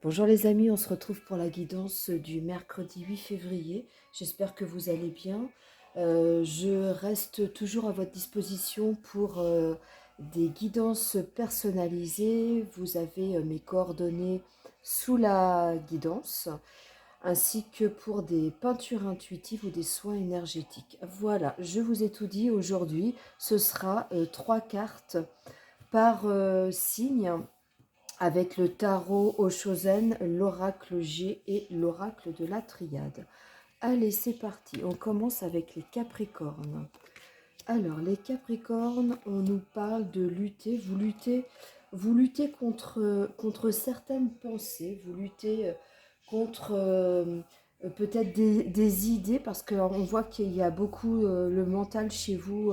Bonjour les amis, on se retrouve pour la guidance du mercredi 8 février. J'espère que vous allez bien. Je reste toujours à votre disposition pour des guidances personnalisées. Vous avez mes coordonnées sous la guidance, ainsi que pour des peintures intuitives ou des soins énergétiques. Voilà, je vous ai tout dit aujourd'hui. Ce sera 3 cartes par signe, avec le tarot Oshozen, l'oracle G et l'oracle de la Triade. Allez, c'est parti. On commence avec les Capricornes. Alors, les Capricornes, on nous parle de lutter. Vous luttez contre certaines pensées. Vous luttez contre peut-être des idées, parce qu'on voit qu'il y a beaucoup le mental chez vous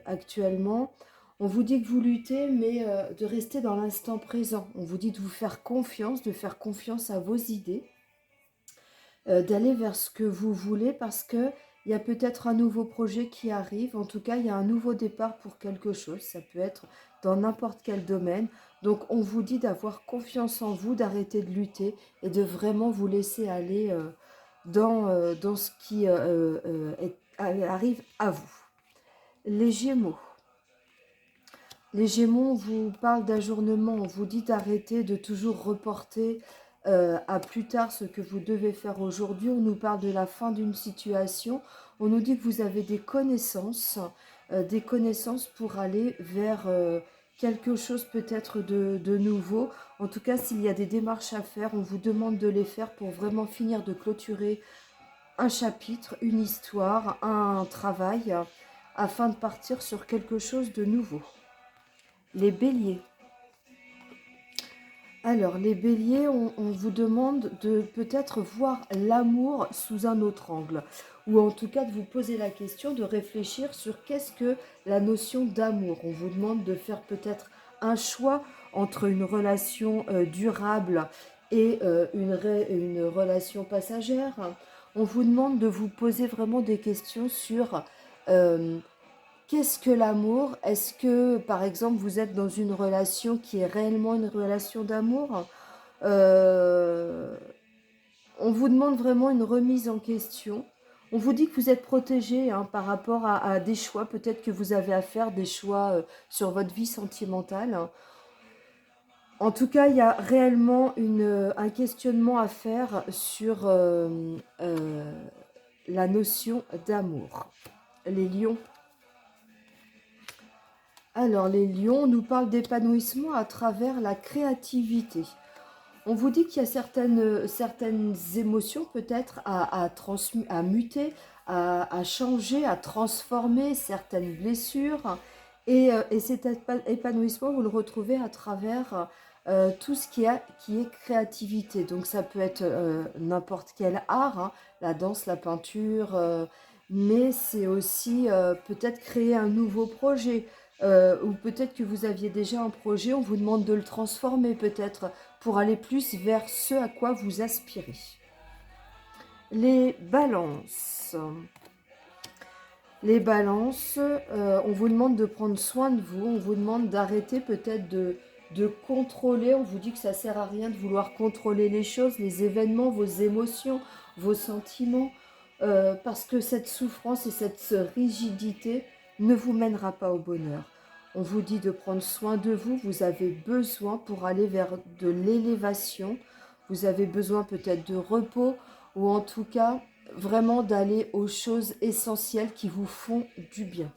actuellement. On vous dit que vous luttez, mais de rester dans l'instant présent. On vous dit de vous faire confiance, de faire confiance à vos idées, d'aller vers ce que vous voulez, parce que il y a peut-être un nouveau projet qui arrive. En tout cas, il y a un nouveau départ pour quelque chose. Ça peut être dans n'importe quel domaine. Donc, on vous dit d'avoir confiance en vous, d'arrêter de lutter et de vraiment vous laisser aller dans ce qui arrive à vous. Les Gémeaux. Les Gémeaux, on vous parle d'ajournement, on vous dit d'arrêter de toujours reporter à plus tard ce que vous devez faire aujourd'hui. On nous parle de la fin d'une situation, on nous dit que vous avez des connaissances pour aller vers quelque chose peut-être de nouveau. En tout cas, s'il y a des démarches à faire, on vous demande de les faire pour vraiment finir de clôturer un chapitre, une histoire, un travail, afin de partir sur quelque chose de nouveau. Les béliers. Alors, les béliers, on vous demande de peut-être voir l'amour sous un autre angle. Ou en tout cas de vous poser la question, de réfléchir sur qu'est-ce que la notion d'amour. On vous demande de faire peut-être un choix entre une relation durable et une relation passagère. On vous demande de vous poser vraiment des questions sur euh, qu'est-ce que l'amour? Est-ce que, par exemple, vous êtes dans une relation qui est réellement une relation d'amour? Euh, on vous demande vraiment une remise en question. On vous dit que vous êtes protégé, hein, par rapport à des choix, peut-être que vous avez à faire, des choix sur votre vie sentimentale. En tout cas, il y a réellement un questionnement à faire sur la notion d'amour. Les lions. Alors, les lions nous parlent d'épanouissement à travers la créativité. On vous dit qu'il y a certaines émotions peut-être à muter, à changer, à transformer certaines blessures. Et cet épanouissement, vous le retrouvez à travers tout ce qui est créativité. Donc ça peut être n'importe quel art, hein, la danse, la peinture, mais c'est aussi peut-être créer un nouveau projet. Ou peut-être que vous aviez déjà un projet, on vous demande de le transformer peut-être pour aller plus vers ce à quoi vous aspirez. Les balances. Les balances, on vous demande de prendre soin de vous, on vous demande d'arrêter peut-être de contrôler. On vous dit que ça ne sert à rien de vouloir contrôler les choses, les événements, vos émotions, vos sentiments, parce que cette souffrance et cette rigidité ne vous mènera pas au bonheur. On vous dit de prendre soin de vous, vous avez besoin pour aller vers de l'élévation, vous avez besoin peut-être de repos, ou en tout cas vraiment d'aller aux choses essentielles qui vous font du bien.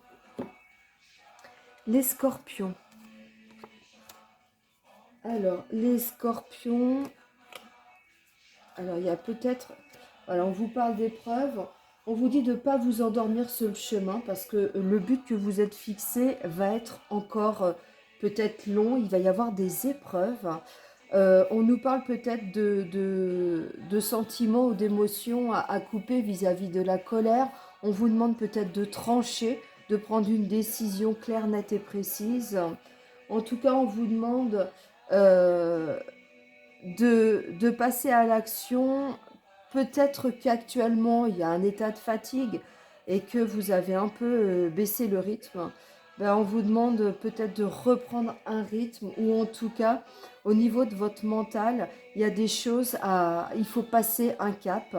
Les scorpions. Alors, les scorpions, alors il y a peut-être, voilà, on vous parle d'épreuves, on vous dit de ne pas vous endormir sur le chemin, parce que le but que vous êtes fixé va être encore peut-être long, il va y avoir des épreuves. On nous parle peut-être de sentiments ou d'émotions à couper vis-à-vis de la colère. On vous demande peut-être de trancher, de prendre une décision claire, nette et précise. En tout cas, on vous demande euh, de passer à l'action. Peut-être qu'actuellement, il y a un état de fatigue et que vous avez un peu baissé le rythme. ben, on vous demande peut-être de reprendre un rythme ou en tout cas, au niveau de votre mental, il y a des choses il faut passer un cap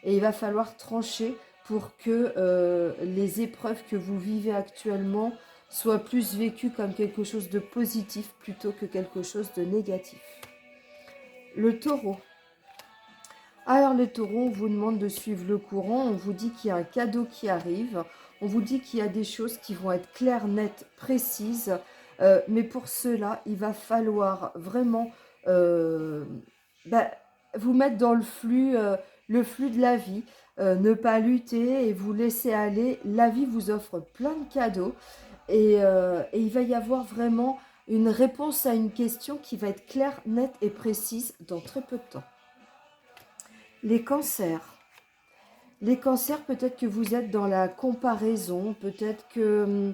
et il va falloir trancher pour que les épreuves que vous vivez actuellement soient plus vécues comme quelque chose de positif plutôt que quelque chose de négatif. Le taureau. Alors les taureaux, on vous demande de suivre le courant, on vous dit qu'il y a un cadeau qui arrive, on vous dit qu'il y a des choses qui vont être claires, nettes, précises, mais pour cela, il va falloir vraiment euh, bah, vous mettre dans le flux de la vie, ne pas lutter et vous laisser aller. La vie vous offre plein de cadeaux et il va y avoir vraiment une réponse à une question qui va être claire, nette et précise dans très peu de temps. Les cancers. Les cancers, peut-être que vous êtes dans la comparaison, peut-être que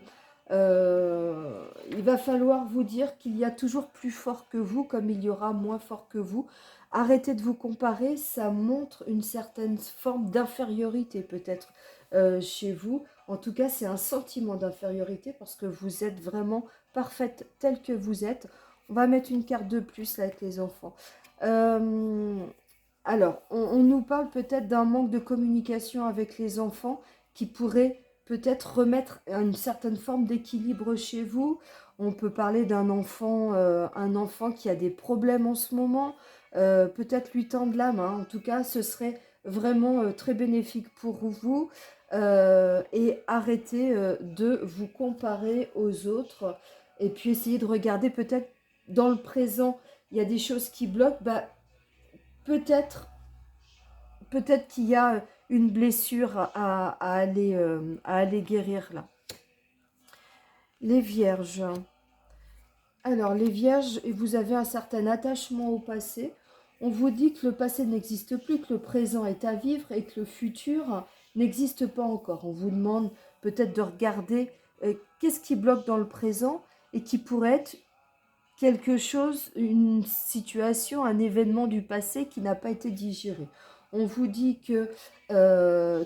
il va falloir vous dire qu'il y a toujours plus fort que vous, comme il y aura moins fort que vous. Arrêtez de vous comparer, ça montre une certaine forme d'infériorité peut-être chez vous. En tout cas, c'est un sentiment d'infériorité parce que vous êtes vraiment parfaite telle que vous êtes. On va mettre une carte de plus là avec les enfants. Euh, alors, on nous parle peut-être d'un manque de communication avec les enfants qui pourrait peut-être remettre une certaine forme d'équilibre chez vous. On peut parler d'un enfant, un enfant qui a des problèmes en ce moment, peut-être lui tendre la main. En tout cas, ce serait vraiment très bénéfique pour vous. Et arrêtez de vous comparer aux autres et puis essayer de regarder peut-être dans le présent. Il y a des choses qui bloquent. Bah, peut-être peut-être qu'il y a une blessure à aller guérir là. Les vierges. Alors, les vierges, vous avez un certain attachement au passé. On vous dit que le passé n'existe plus, que le présent est à vivre et que le futur n'existe pas encore. On vous demande peut-être de regarder qu'est-ce qui bloque dans le présent et qui pourrait être quelque chose, une situation, un événement du passé qui n'a pas été digéré. On vous dit que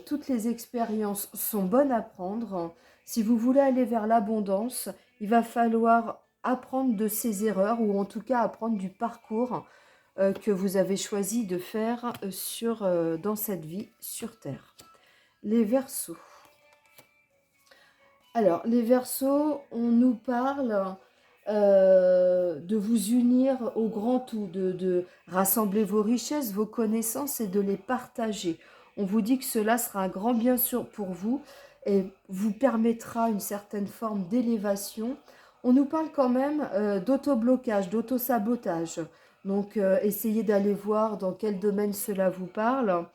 toutes les expériences sont bonnes à prendre. Si vous voulez aller vers l'abondance, il va falloir apprendre de ces erreurs ou en tout cas apprendre du parcours que vous avez choisi de faire dans cette vie sur Terre. Les Verseaux. Alors, les Verseaux, on nous parle de vous unir au grand tout, de rassembler vos richesses, vos connaissances et de les partager. On vous dit que cela sera un grand bien sûr pour vous et vous permettra une certaine forme d'élévation. On nous parle quand même d'autoblocage, d'autosabotage. Donc, essayez d'aller voir dans quel domaine cela vous parle.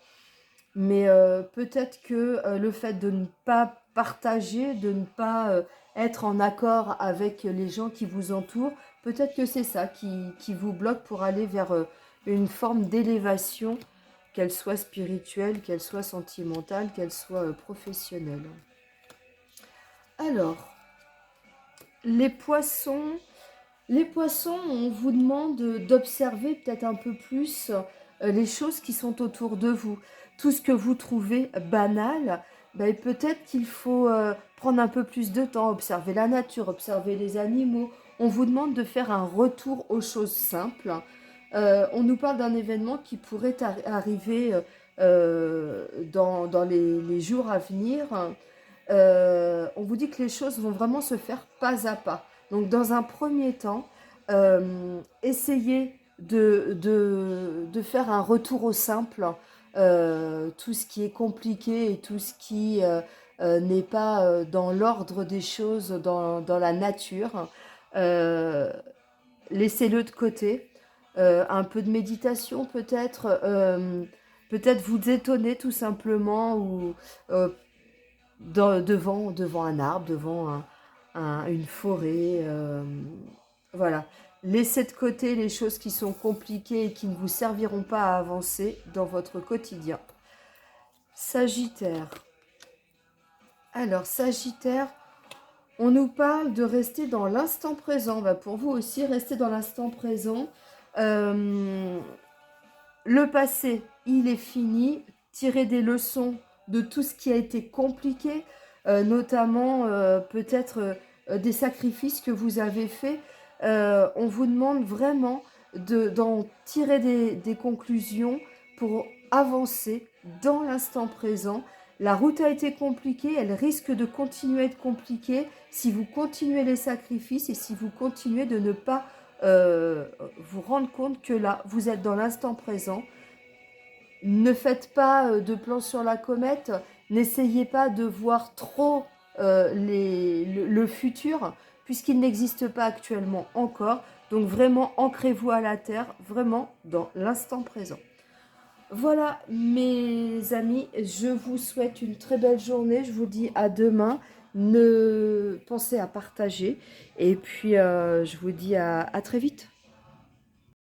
Mais peut-être que le fait de ne pas partager, de ne pas être en accord avec les gens qui vous entourent, peut-être que c'est ça qui vous bloque pour aller vers une forme d'élévation, qu'elle soit spirituelle, qu'elle soit sentimentale, qu'elle soit professionnelle. Alors, les poissons, on vous demande d'observer peut-être un peu plus les choses qui sont autour de vous. Tout ce que vous trouvez banal, ben, peut-être qu'il faut prendre un peu plus de temps, observer la nature, observer les animaux. On vous demande de faire un retour aux choses simples. On nous parle d'un événement qui pourrait arriver dans les jours à venir. On vous dit que les choses vont vraiment se faire pas à pas. Donc, dans un premier temps, essayez de faire un retour au simple. Tout ce qui est compliqué et tout ce qui n'est pas dans l'ordre des choses, dans la nature, euh, laissez-le de côté. Un peu de méditation peut-être, peut-être vous étonner tout simplement ou devant un arbre, devant une forêt. Voilà. Laissez de côté les choses qui sont compliquées et qui ne vous serviront pas à avancer dans votre quotidien. Sagittaire. Alors, Sagittaire, on nous parle de rester dans l'instant présent. Bah, pour vous aussi, restez dans l'instant présent. Le passé, il est fini. Tirez des leçons de tout ce qui a été compliqué, notamment peut-être des sacrifices que vous avez faits. On vous demande vraiment d'en tirer des conclusions pour avancer dans l'instant présent. La route a été compliquée, elle risque de continuer à être compliquée si vous continuez les sacrifices et si vous continuez de ne pas vous rendre compte que là, vous êtes dans l'instant présent. Ne faites pas de plan sur la comète, n'essayez pas de voir trop le futur, puisqu'il n'existe pas actuellement encore. Donc vraiment, ancrez-vous à la terre, vraiment dans l'instant présent. Voilà mes amis, je vous souhaite une très belle journée, je vous dis à demain. Ne pensez à partager et puis je vous dis à très vite.